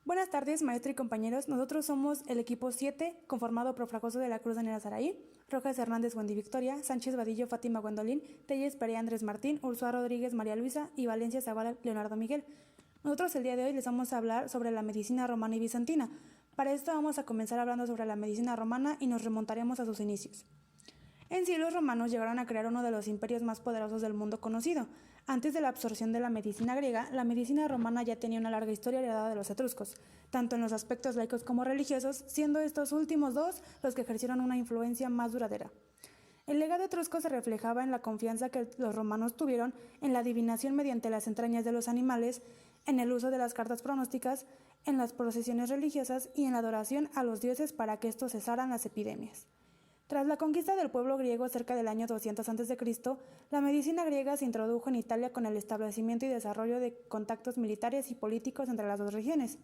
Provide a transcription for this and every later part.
Buenas tardes, maestro y compañeros. Nosotros somos el equipo 7, conformado por Fragoso de la Cruz Daniela Saraí, Rojas Hernández Wendy Victoria, Sánchez Vadillo Fátima Gwendolyn, Telles Perea Andrés Martín, Ursúa Rodríguez María Luisa y Valencia Zavala Leonardo Miguel. Nosotros el día de hoy les vamos a hablar sobre la medicina romana y bizantina. Para esto vamos a comenzar hablando sobre la medicina romana y nos remontaremos a sus inicios. En sí, los romanos llegaron a crear uno de los imperios más poderosos del mundo conocido. Antes de la absorción de la medicina griega, la medicina romana ya tenía una larga historia heredada de los etruscos, tanto en los aspectos laicos como religiosos, siendo estos últimos dos los que ejercieron una influencia más duradera. El legado etrusco se reflejaba en la confianza que los romanos tuvieron en la adivinación mediante las entrañas de los animales, en el uso de las cartas pronósticas, en las procesiones religiosas y en la adoración a los dioses para que estos cesaran las epidemias. Tras la conquista del pueblo griego cerca del año 200 a.C., la medicina griega se introdujo en Italia con el establecimiento y desarrollo de contactos militares y políticos entre las dos regiones.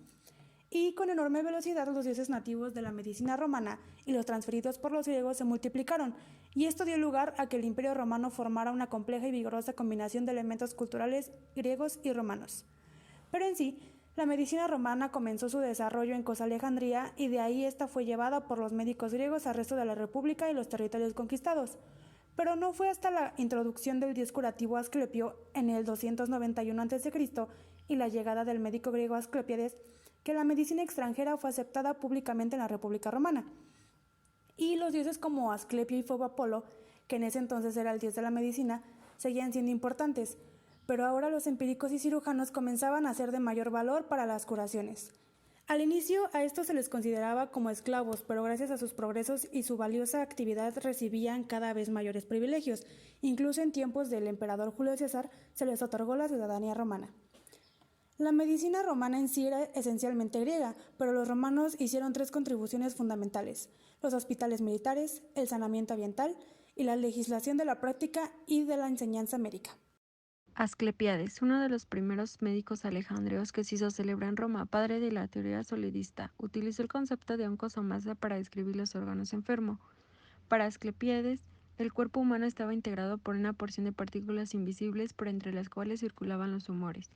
Y con enorme velocidad los dioses nativos de la medicina romana y los transferidos por los griegos se multiplicaron, y esto dio lugar a que el imperio romano formara una compleja y vigorosa combinación de elementos culturales griegos y romanos. Pero en sí, la medicina romana comenzó su desarrollo en Alejandría y de ahí esta fue llevada por los médicos griegos al resto de la república y los territorios conquistados. Pero no fue hasta la introducción del dios curativo Asclepio en el 291 a.C. y la llegada del médico griego Asclepiades que la medicina extranjera fue aceptada públicamente en la República Romana. Y los dioses como Asclepio y Febo Apolo, que en ese entonces era el dios de la medicina, seguían siendo importantes, pero ahora los empíricos y cirujanos comenzaban a ser de mayor valor para las curaciones. Al inicio a estos se les consideraba como esclavos, pero gracias a sus progresos y su valiosa actividad recibían cada vez mayores privilegios. Incluso en tiempos del emperador Julio César se les otorgó la ciudadanía romana. La medicina romana en sí era esencialmente griega, pero los romanos hicieron tres contribuciones fundamentales: los hospitales militares, el saneamiento ambiental y la legislación de la práctica y de la enseñanza médica. Asclepiades, uno de los primeros médicos alejandrios que se hizo célebre en Roma, padre de la teoría solidista, utilizó el concepto de oncosomasa para describir los órganos enfermos. Para Asclepiades, el cuerpo humano estaba integrado por una porción de partículas invisibles por entre las cuales circulaban los humores.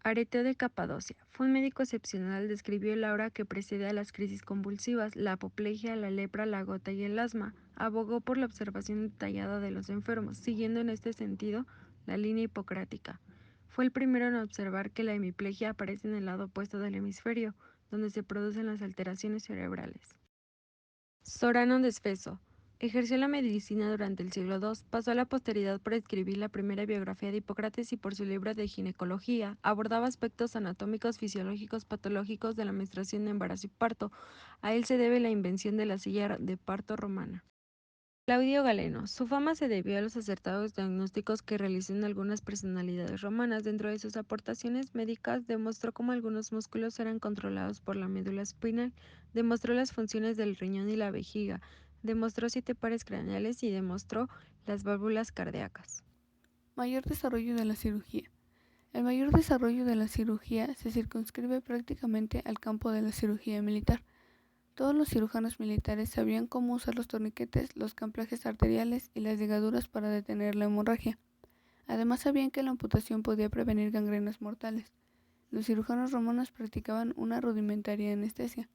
Areteo de Capadocia fue un médico excepcional, describió el aura que precede a las crisis convulsivas, la apoplejía, la lepra, la gota y el asma. Abogó por la observación detallada de los enfermos, siguiendo en este sentido la línea hipocrática. Fue el primero en observar que la hemiplegia aparece en el lado opuesto del hemisferio, donde se producen las alteraciones cerebrales. Sorano Desfeso ejerció la medicina durante el siglo II, pasó a la posteridad por escribir la primera biografía de Hipócrates y por su libro de ginecología. Abordaba aspectos anatómicos, fisiológicos, patológicos de la menstruación, embarazo y parto. A él se debe la invención de la silla de parto romana. Claudio Galeno. Su fama se debió a los acertados diagnósticos que realizó en algunas personalidades romanas. Dentro de sus aportaciones médicas, demostró cómo algunos músculos eran controlados por la médula espinal, demostró las funciones del riñón y la vejiga, demostró 7 pares craneales y demostró las válvulas cardíacas. Mayor desarrollo de la cirugía. El mayor desarrollo de la cirugía se circunscribe prácticamente al campo de la cirugía militar. Todos los cirujanos militares sabían cómo usar los torniquetes, los camplajes arteriales y las ligaduras para detener la hemorragia. Además sabían que la amputación podía prevenir gangrenas mortales. Los cirujanos romanos practicaban una rudimentaria anestesia.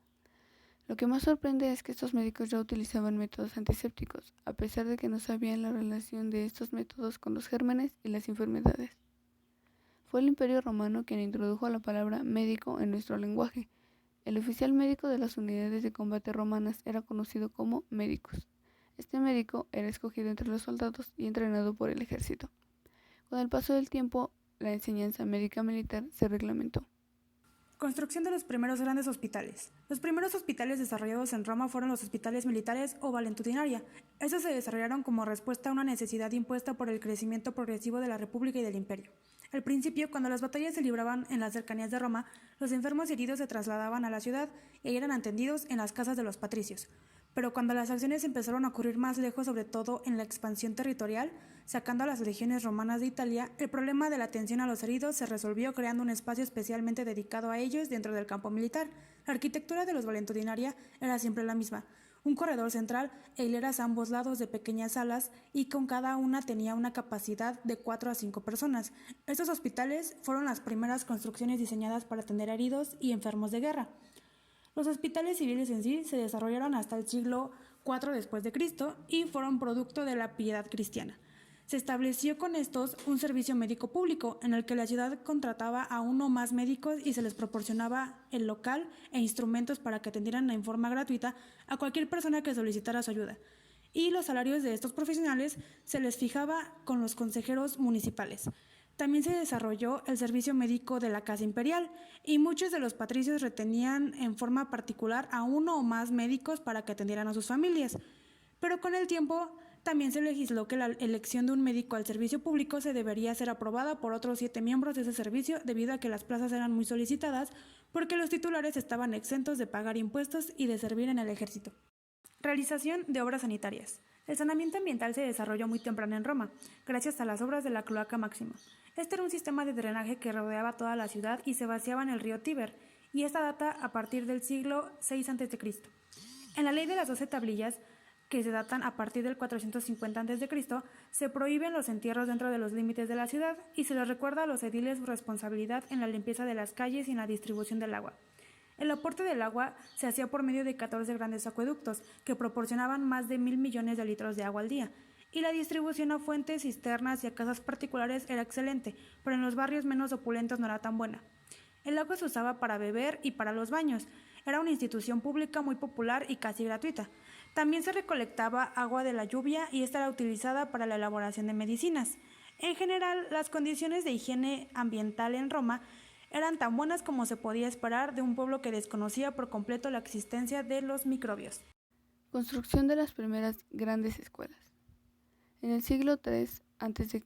Lo que más sorprende es que estos médicos ya utilizaban métodos antisépticos, a pesar de que no sabían la relación de estos métodos con los gérmenes y las enfermedades. Fue el Imperio Romano quien introdujo la palabra médico en nuestro lenguaje. El oficial médico de las unidades de combate romanas era conocido como médicos. Este médico era escogido entre los soldados y entrenado por el ejército. Con el paso del tiempo, la enseñanza médica militar se reglamentó. Construcción de los primeros grandes hospitales. Los primeros hospitales desarrollados en Roma fueron los hospitales militares o valentudinaria. Estos se desarrollaron como respuesta a una necesidad impuesta por el crecimiento progresivo de la República y del Imperio. Al principio, cuando las batallas se libraban en las cercanías de Roma, los enfermos y heridos se trasladaban a la ciudad y eran atendidos en las casas de los patricios. Pero cuando las acciones empezaron a ocurrir más lejos, sobre todo en la expansión territorial, sacando a las legiones romanas de Italia, el problema de la atención a los heridos se resolvió creando un espacio especialmente dedicado a ellos dentro del campo militar. La arquitectura de los valentudinaria era siempre la misma: un corredor central e hileras a ambos lados de pequeñas salas y con cada una tenía una capacidad de 4 a 5 personas. Estos hospitales fueron las primeras construcciones diseñadas para atender a heridos y enfermos de guerra. Los hospitales civiles en sí se desarrollaron hasta el siglo IV después de Cristo y fueron producto de la piedad cristiana. Se estableció con estos un servicio médico público en el que la ciudad contrataba a uno o más médicos y se les proporcionaba el local e instrumentos para que atendieran en forma gratuita a cualquier persona que solicitara su ayuda. Y los salarios de estos profesionales se les fijaba con los consejeros municipales. También se desarrolló el servicio médico de la Casa Imperial y muchos de los patricios retenían en forma particular a uno o más médicos para que atendieran a sus familias. Pero con el tiempo también se legisló que la elección de un médico al servicio público se debería ser aprobada por otros 7 miembros de ese servicio debido a que las plazas eran muy solicitadas porque los titulares estaban exentos de pagar impuestos y de servir en el ejército. Realización de obras sanitarias. El saneamiento ambiental se desarrolló muy temprano en Roma, gracias a las obras de la Cloaca Máxima. Este era un sistema de drenaje que rodeaba toda la ciudad y se vaciaba en el río Tíber, y esta data a partir del siglo VI a.C. En la ley de las 12 tablillas, que se datan a partir del 450 a.C., se prohíben los entierros dentro de los límites de la ciudad y se les recuerda a los ediles su responsabilidad en la limpieza de las calles y en la distribución del agua. El aporte del agua se hacía por medio de 14 grandes acueductos que proporcionaban más de 1.000 millones de litros de agua al día, y la distribución a fuentes, cisternas y a casas particulares era excelente, pero en los barrios menos opulentos no era tan buena. El agua se usaba para beber y para los baños. Era una institución pública muy popular y casi gratuita. También se recolectaba agua de la lluvia y esta era utilizada para la elaboración de medicinas. En general, las condiciones de higiene ambiental en Roma eran tan buenas como se podía esperar de un pueblo que desconocía por completo la existencia de los microbios. Construcción de las primeras grandes escuelas. En el siglo III a.C.,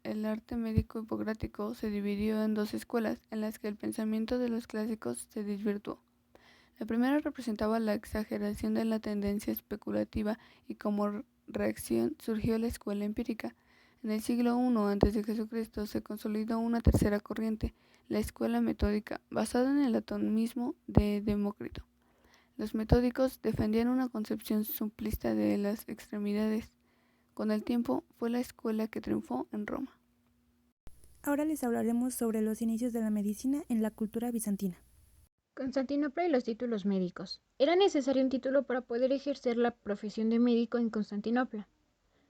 el arte médico hipocrático se dividió en 2 escuelas en las que el pensamiento de los clásicos se desvirtuó. La primera representaba la exageración de la tendencia especulativa y como reacción surgió la escuela empírica. En el siglo I a.C. se consolidó una tercera corriente, la escuela metódica, basada en el atomismo de Demócrito. Los metódicos defendían una concepción simplista de las extremidades. Con el tiempo fue la escuela que triunfó en Roma. Ahora les hablaremos sobre los inicios de la medicina en la cultura bizantina. Constantinopla y los títulos médicos. Era necesario un título para poder ejercer la profesión de médico en Constantinopla.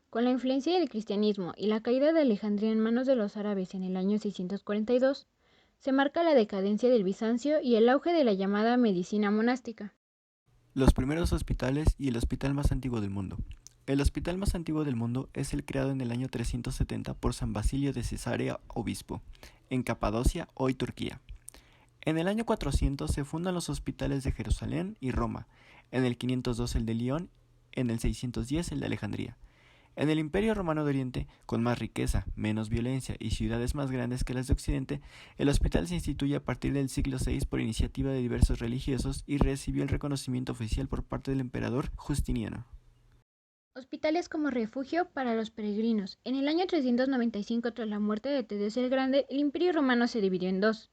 Con la influencia del cristianismo y la caída de Alejandría en manos de los árabes en el año 642, se marca la decadencia del Bizancio y el auge de la llamada medicina monástica. Los primeros hospitales y el hospital más antiguo del mundo. El hospital más antiguo del mundo es el creado en el año 370 por San Basilio de Cesarea, obispo, en Capadocia, hoy Turquía. En el año 400 se fundan los hospitales de Jerusalén y Roma, en el 502 el de Lyon, en el 610 el de Alejandría. En el Imperio Romano de Oriente, con más riqueza, menos violencia y ciudades más grandes que las de Occidente, el hospital se instituye a partir del siglo VI por iniciativa de diversos religiosos y recibió el reconocimiento oficial por parte del emperador Justiniano. Hospitales como refugio para los peregrinos. En el año 395, tras la muerte de Teodosio el Grande, el Imperio Romano se dividió en 2.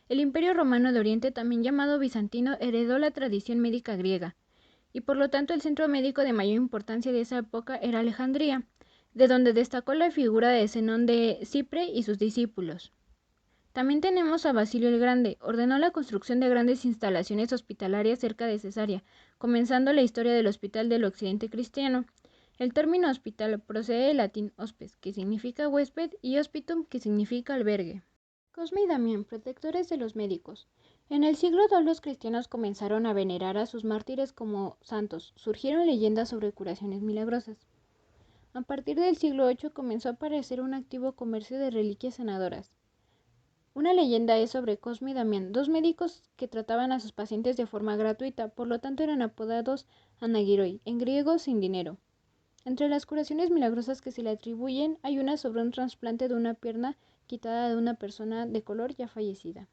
El Imperio Romano de Oriente, también llamado bizantino, heredó la tradición médica griega, y por lo tanto el centro médico de mayor importancia de esa época era Alejandría, de donde destacó la figura de Zenón de Cipre y sus discípulos. También tenemos a Basilio el Grande. Ordenó la construcción de grandes instalaciones hospitalarias cerca de Cesarea, comenzando la historia del hospital del occidente cristiano. El término hospital procede del latín hospes, que significa huésped, y hospitum, que significa albergue. Cosme y Damián, protectores de los médicos. En el siglo II los cristianos comenzaron a venerar a sus mártires como santos. Surgieron leyendas sobre curaciones milagrosas. A partir del siglo VIII comenzó a aparecer un activo comercio de reliquias sanadoras. Una leyenda es sobre Cosme y Damián, 2 médicos que trataban a sus pacientes de forma gratuita, por lo tanto eran apodados anagiroi, en griego sin dinero. Entre las curaciones milagrosas que se le atribuyen hay una sobre un trasplante de una pierna quitada de una persona de color ya fallecida.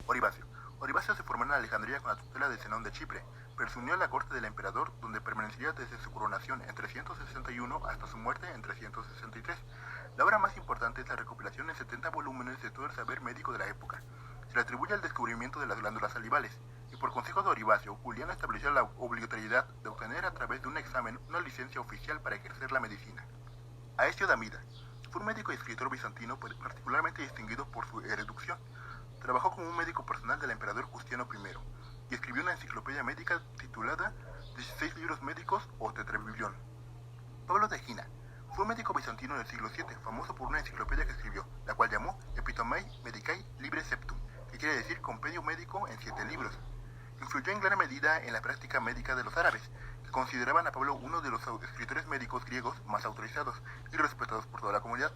Oribacio. Oribacio se formó en Alejandría con la tutela de Zenón de Chipre, pero se unió a la corte del emperador, donde permanecería desde su coronación en 361 hasta su muerte en 363. La obra más importante es la recopilación en 70 volúmenes de todo el saber médico de la época. Se le atribuye el descubrimiento de las glándulas salivales. y por consejo de Oribacio, Juliano estableció la obligatoriedad de obtener a través de un examen una licencia oficial para ejercer la medicina. Aecio Damida fue un médico y escritor bizantino particularmente distinguido por su erudición. Trabajó como un médico personal del emperador Justiniano I y escribió una enciclopedia médica titulada 16 libros médicos o Tetrabiblión. Pablo de Egina fue un médico bizantino del siglo VII, famoso por una enciclopedia que escribió, la cual llamó Epitomai Medicae Libre Septum, que quiere decir compendio médico en 7 libros. Influyó en gran medida en la práctica médica de los árabes, que consideraban a Pablo uno de los escritores médicos griegos más autorizados y respetados por toda la comunidad.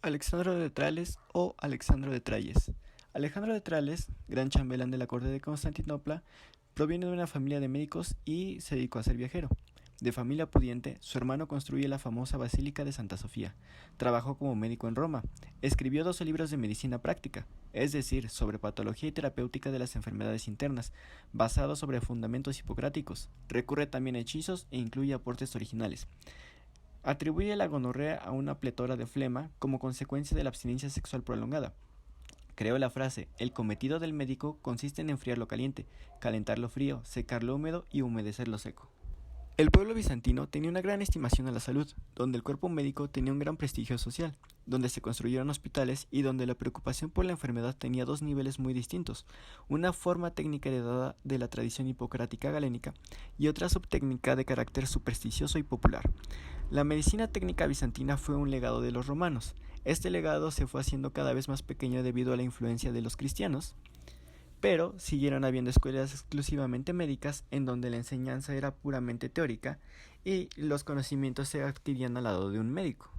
Alexandro de Trales o Alexandro de Tralles. Alejandro de Trales, gran chambelán de la corte de Constantinopla, proviene de una familia de médicos y se dedicó a ser viajero. De familia pudiente, su hermano construye la famosa Basílica de Santa Sofía. Trabajó como médico en Roma. Escribió 12 libros de medicina práctica, es decir, sobre patología y terapéutica de las enfermedades internas, basados sobre fundamentos hipocráticos. Recurre también a hechizos e incluye aportes originales. Atribuye la gonorrea a una pletora de flema como consecuencia de la abstinencia sexual prolongada. Creó la frase: el cometido del médico consiste en enfriar lo caliente, calentar lo frío, secar lo húmedo y humedecer lo seco. El pueblo bizantino tenía una gran estimación a la salud, donde el cuerpo médico tenía un gran prestigio social, donde se construyeron hospitales y donde la preocupación por la enfermedad tenía 2 niveles muy distintos, una forma técnica heredada de la tradición hipocrática galénica y otra subtécnica de carácter supersticioso y popular. La medicina técnica bizantina fue un legado de los romanos. Este legado se fue haciendo cada vez más pequeño debido a la influencia de los cristianos, pero siguieron habiendo escuelas exclusivamente médicas en donde la enseñanza era puramente teórica y los conocimientos se adquirían al lado de un médico.